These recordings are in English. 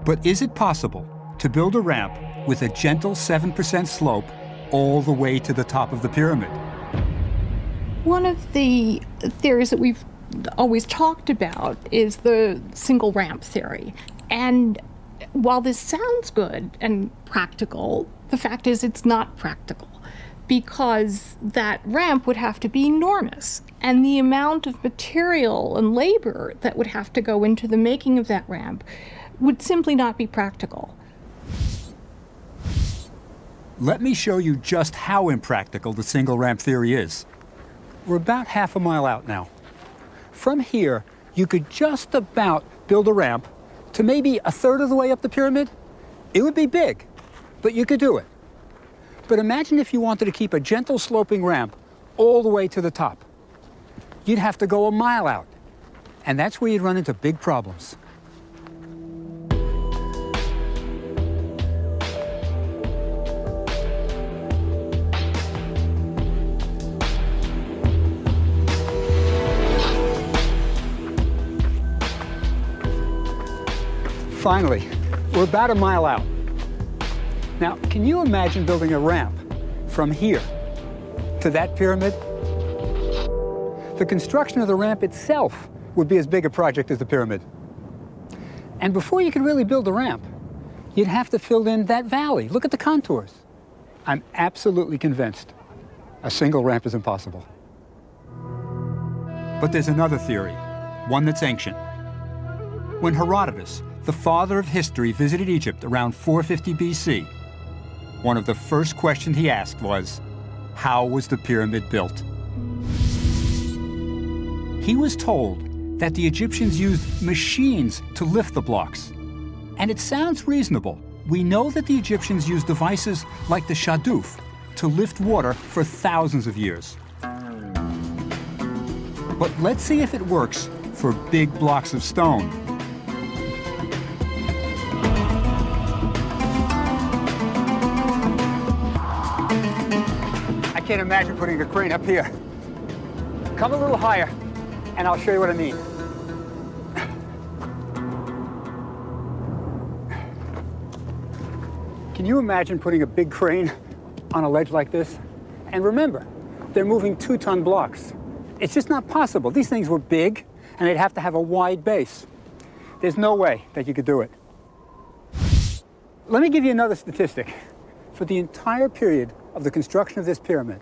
But is it possible to build a ramp with a gentle 7% slope all the way to the top of the pyramid? One of the theories that we've always talked about is the single ramp theory. And while this sounds good and practical, the fact is it's not practical, because that ramp would have to be enormous, and the amount of material and labor that would have to go into the making of that ramp would simply not be practical. Let me show you just how impractical the single ramp theory is. We're about half a mile out now. From here, you could just about build a ramp to maybe a third of the way up the pyramid. It would be big, but you could do it. But imagine if you wanted to keep a gentle sloping ramp all the way to the top. You'd have to go a mile out, and that's where you'd run into big problems. Finally, we're about a mile out. Now, can you imagine building a ramp from here to that pyramid? The construction of the ramp itself would be as big a project as the pyramid. And before you could really build a ramp, you'd have to fill in that valley. Look at the contours. I'm absolutely convinced a single ramp is impossible. But there's another theory, one that's ancient. When Herodotus, the father of history, visited Egypt around 450 BC, one of the first questions he asked was, how was the pyramid built? He was told that the Egyptians used machines to lift the blocks. And it sounds reasonable. We know that the Egyptians used devices like the shaduf to lift water for thousands of years. But let's see if it works for big blocks of stone. I can't imagine putting a crane up here. Come a little higher, and I'll show you what I mean. Can you imagine putting a big crane on a ledge like this? And remember, they're moving 2-ton blocks. It's just not possible. These things were big, and they'd have to have a wide base. There's no way that you could do it. Let me give you another statistic. For the entire period of the construction of this pyramid,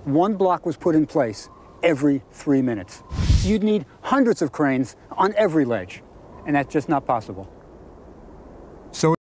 1 block was put in place every 3 minutes. You'd need hundreds of cranes on every ledge, and that's just not possible.